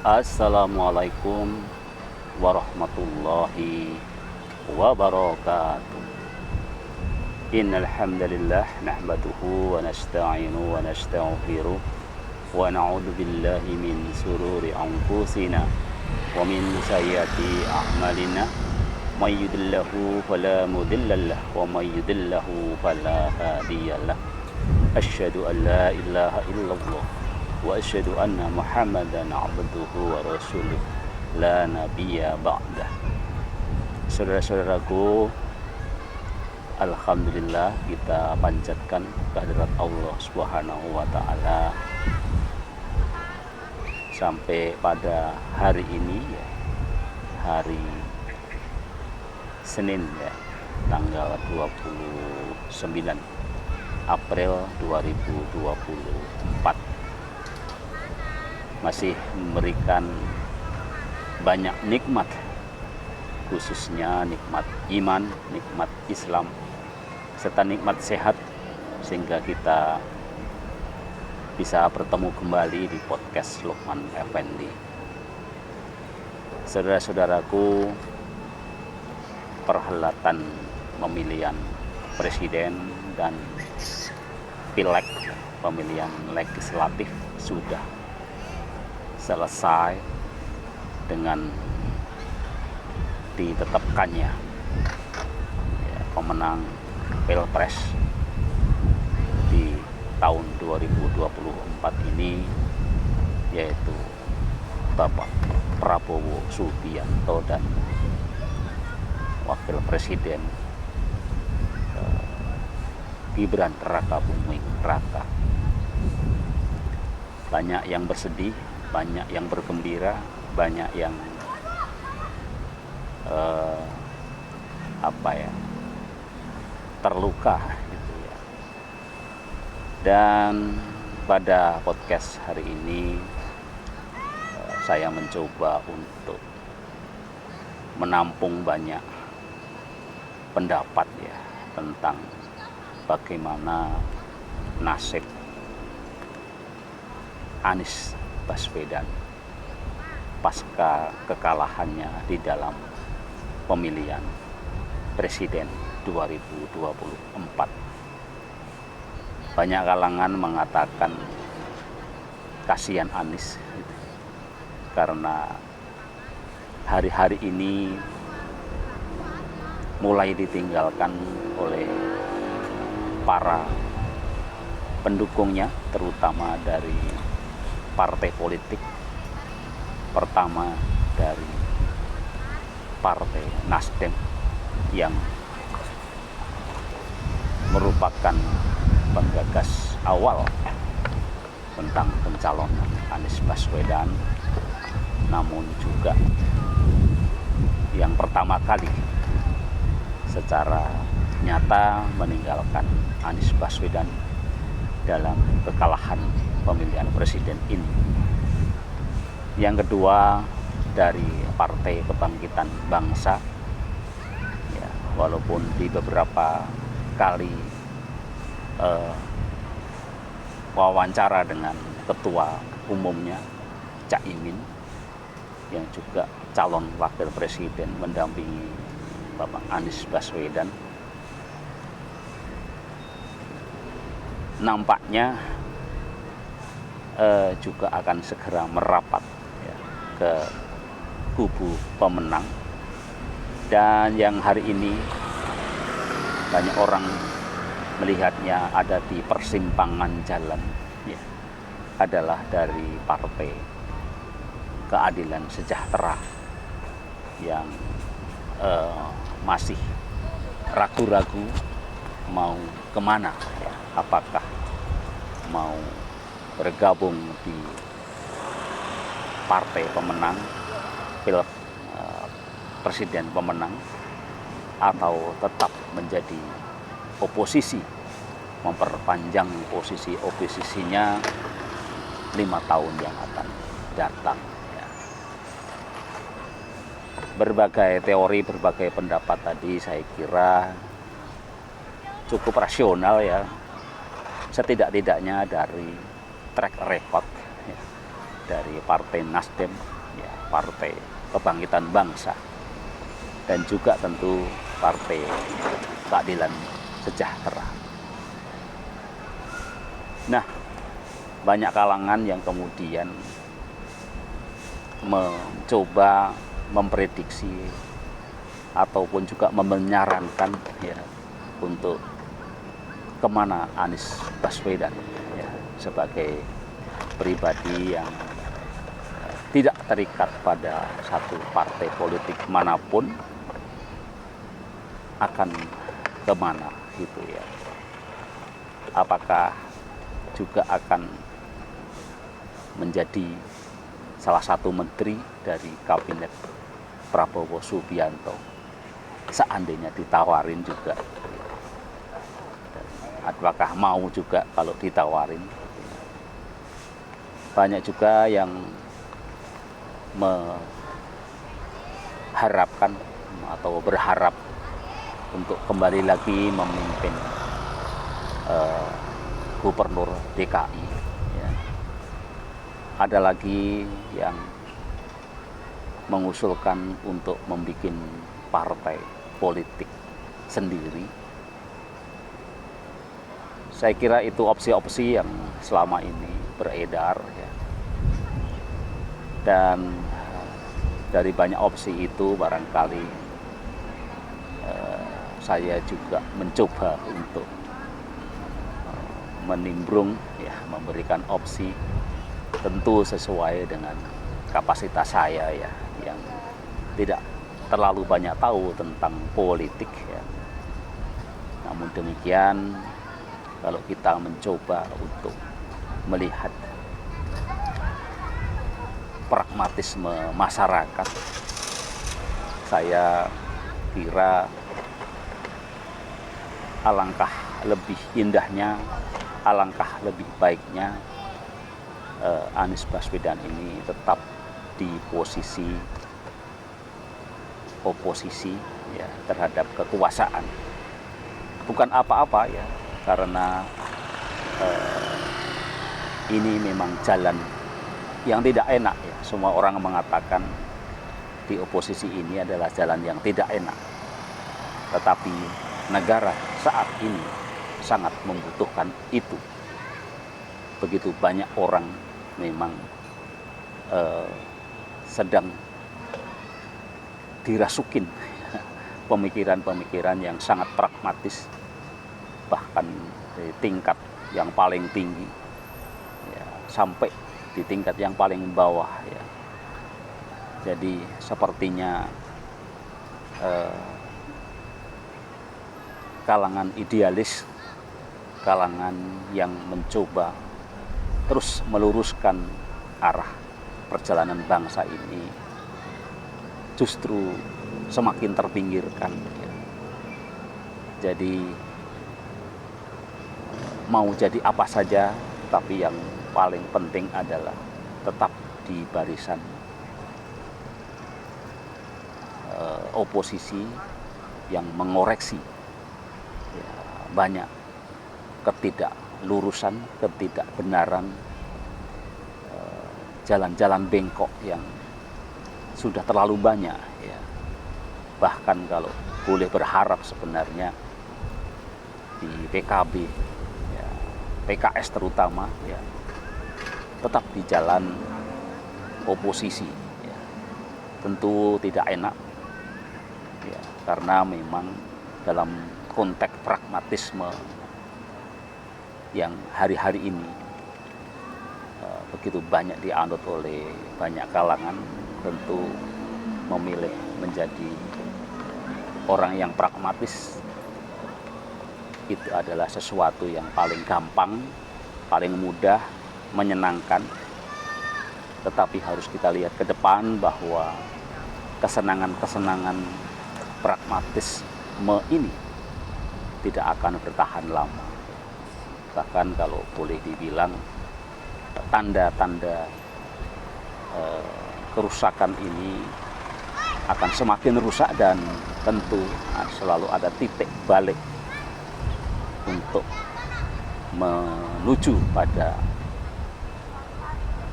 Assalamualaikum warahmatullahi wabarakatuh. Innal hamdalillah nahmaduhu wa nasta'inu wa nastaghfiruh wa na'udzu billahi min sururi anfusina wa min sayyiati a'malina may yahdihillahu fala mudhillalah wa may yudhlilhu fala hadiyalah. Asyhadu an la ilaha illallah wa asyhadu anna Muhammadan abduhu wa rasuluh la nabiyya ba'dah. Saudara-saudaraku, alhamdulillah kita panjatkan kehadirat Allah Subhanahu wa taala sampai pada hari ini ya, hari Senin ya, tanggal 29 April 2024, masih memberikan banyak nikmat, khususnya nikmat iman, nikmat Islam, serta nikmat sehat, sehingga kita bisa bertemu kembali di podcast Lukman Effendi. Saudara-saudaraku, perhelatan pemilihan presiden dan pileg, pemilihan legislatif sudah selesai dengan ditetapkannya ya, pemenang Pilpres di tahun 2024 ini, yaitu Bapak Prabowo Subianto dan Wakil Presiden Gibran Rakabuming Raka. Banyak yang bersedih, banyak yang bergembira, banyak yang terluka gitu ya. Dan pada podcast hari ini saya mencoba untuk menampung banyak pendapat ya tentang bagaimana nasib Anies Baswedan pasca kekalahannya di dalam pemilihan presiden 2024. Banyak kalangan mengatakan kasihan Anies gitu, karena hari-hari ini mulai ditinggalkan oleh para pendukungnya, terutama dari partai politik. Pertama dari Partai Nasdem yang merupakan penggagas awal tentang pencalonan Anies Baswedan, namun juga yang pertama kali secara nyata meninggalkan Anies Baswedan dalam kekalahan pemilihan presiden ini. Yang kedua dari Partai Kebangkitan Bangsa ya, walaupun di beberapa kali wawancara dengan ketua umumnya Cak Imin yang juga calon wakil presiden mendampingi Bapak Anies Baswedan, nampaknya juga akan segera merapat ya, ke kubu pemenang. Dan yang hari ini banyak orang melihatnya ada di persimpangan jalan ya, adalah dari Partai Keadilan Sejahtera yang masih ragu-ragu mau kemana ya, apakah mau bergabung di partai pemenang presiden pemenang, atau tetap menjadi oposisi, memperpanjang posisi oposisinya 5 tahun yang akan datang ya. Berbagai teori, berbagai pendapat tadi saya kira cukup rasional ya, setidak-tidaknya dari track record ya, dari Partai Nasdem, ya, Partai Kebangkitan Bangsa, dan juga tentu Partai Keadilan Sejahtera. Nah, banyak kalangan yang kemudian mencoba memprediksi ataupun juga menyarankan ya untuk kemana Anies Baswedan ya, sebagai pribadi yang tidak terikat pada satu partai politik manapun akan kemana gitu ya. Apakah juga akan menjadi salah satu menteri dari kabinet Prabowo Subianto seandainya ditawarin juga, dan apakah mau juga kalau ditawarin. Banyak juga yang mengharapkan atau berharap untuk kembali lagi memimpin Gubernur DKI ya. Ada lagi yang mengusulkan untuk membuat partai politik sendiri. Saya kira itu opsi-opsi yang selama ini beredar ya. Dan dari banyak opsi itu barangkali saya juga mencoba untuk menimbrung ya, memberikan opsi tentu sesuai dengan kapasitas saya ya, yang tidak terlalu banyak tahu tentang politik ya. Namun demikian, kalau kita mencoba untuk melihat pragmatisme masyarakat, saya kira alangkah lebih indahnya, alangkah lebih baiknya Anies Baswedan ini tetap di posisi oposisi ya, terhadap kekuasaan. Bukan apa-apa ya, karena ini memang jalan yang tidak enak ya. Semua orang mengatakan di oposisi ini adalah jalan yang tidak enak. Tetapi negara saat ini sangat membutuhkan itu. Begitu banyak orang memang sedang dirasukin pemikiran-pemikiran yang sangat pragmatis, bahkan di tingkat yang paling tinggi ya, sampai di tingkat yang paling bawah ya. Jadi sepertinya kalangan idealis, kalangan yang mencoba terus meluruskan arah perjalanan bangsa ini justru semakin terpinggirkan ya. Jadi mau jadi apa saja, tapi yang paling penting adalah tetap di barisan oposisi yang mengoreksi ya, banyak ketidaklurusan, ketidakbenaran, jalan-jalan bengkok yang sudah terlalu banyak ya. Bahkan kalau boleh berharap sebenarnya di PKB ya, PKS terutama ya, tetap di jalan oposisi ya. Tentu tidak enak ya, karena memang dalam konteks pragmatisme yang hari-hari ini begitu banyak dianut oleh banyak kalangan, tentu memilih menjadi orang yang pragmatis itu adalah sesuatu yang paling gampang, paling mudah, menyenangkan. Tetapi harus kita lihat ke depan bahwa kesenangan-kesenangan pragmatisme ini tidak akan bertahan lama. Bahkan kalau boleh dibilang tanda-tanda kerusakan ini akan semakin rusak, dan tentu selalu ada titik balik untuk menuju pada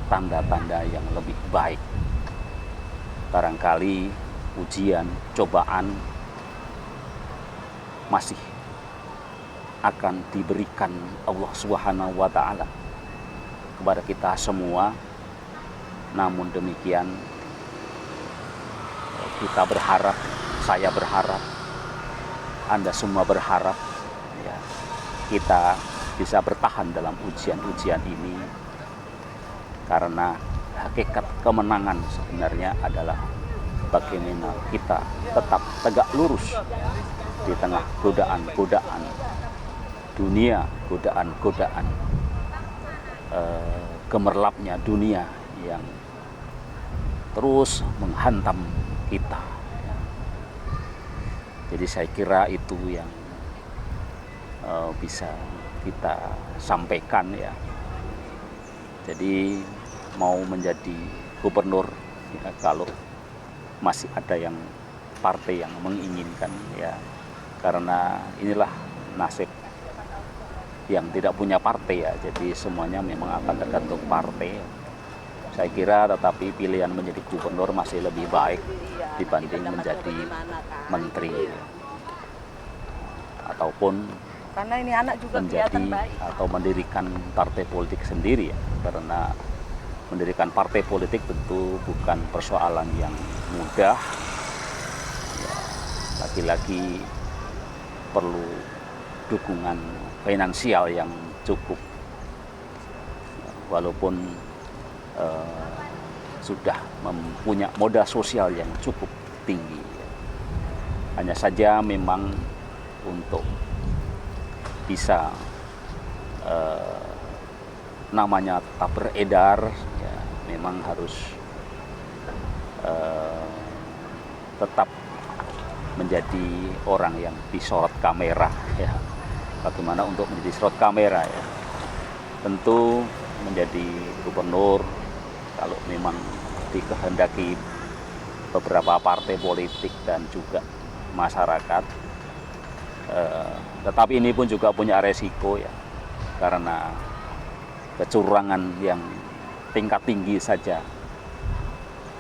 tanda-tanda yang lebih baik. Barangkali ujian, cobaan masih akan diberikan Allah Subhanahu wa Ta'ala kepada kita semua. Namun demikian, kita berharap, saya berharap, Anda semua berharap, ya, kita bisa bertahan dalam ujian-ujian ini, karena hakikat kemenangan sebenarnya adalah bagaimana kita tetap tegak lurus di tengah godaan-godaan dunia, godaan-godaan gemerlapnya dunia yang terus menghantam kita. Jadi saya kira itu yang bisa kita sampaikan, ya. Jadi mau menjadi gubernur, ya, kalau masih ada yang partai yang menginginkan, ya, karena inilah nasib yang tidak punya partai, ya. Jadi semuanya memang akan tergantung partai. Saya kira tetapi pilihan menjadi gubernur masih lebih baik dibanding menjadi menteri, ataupun karena ini anak juga menjadi atau mendirikan partai politik sendiri, ya. Karena mendirikan partai politik tentu bukan persoalan yang mudah, ya, lagi-lagi perlu dukungan finansial yang cukup, walaupun sudah mempunyai modal sosial yang cukup tinggi. Hanya saja memang untuk bisa namanya tetap beredar, ya, memang harus tetap menjadi orang yang disorot kamera, ya. Bagaimana untuk menjadi sorot kamera, ya? Tentu menjadi gubernur, kalau memang dikehendaki beberapa partai politik dan juga masyarakat, tetapi ini pun juga punya resiko, ya, karena kecurangan yang tingkat tinggi saja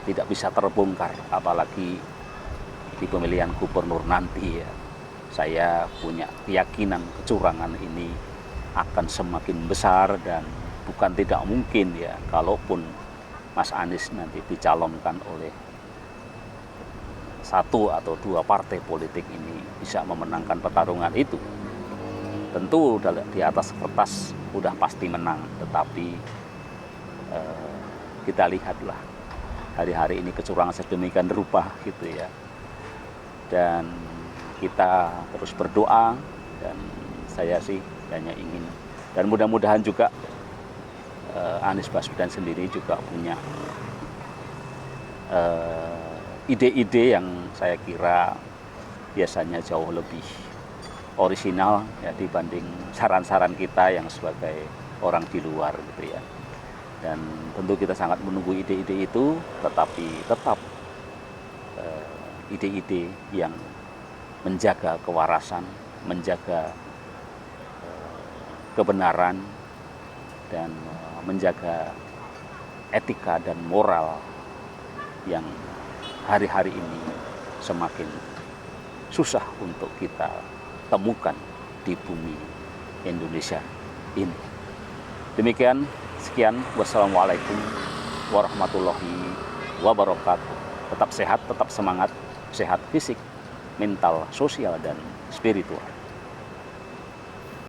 tidak bisa terbongkar, apalagi di pemilihan gubernur nanti, ya. Saya punya keyakinan kecurangan ini akan semakin besar, dan bukan tidak mungkin, ya, kalaupun Mas Anies nanti dicalonkan oleh satu atau dua partai politik ini bisa memenangkan pertarungan itu. Tentu di atas kertas udah pasti menang, tetapi kita lihatlah hari-hari ini kecurangan sedemikian rupa, gitu, ya. Dan kita terus berdoa, dan saya sih hanya ingin, dan mudah-mudahan juga Anies Baswedan sendiri juga punya ide-ide yang saya kira biasanya jauh lebih orisinal, ya, dibanding saran-saran kita yang sebagai orang di luar, gitu, ya. Dan tentu kita sangat menunggu ide-ide itu, tetapi tetap ide-ide yang menjaga kewarasan, menjaga kebenaran, dan menjaga etika dan moral yang hari-hari ini semakin susah untuk kita temukan di bumi Indonesia ini. Demikian, sekian. Wassalamualaikum warahmatullahi wabarakatuh. Tetap sehat, tetap semangat, sehat fisik, mental, sosial, dan spiritual.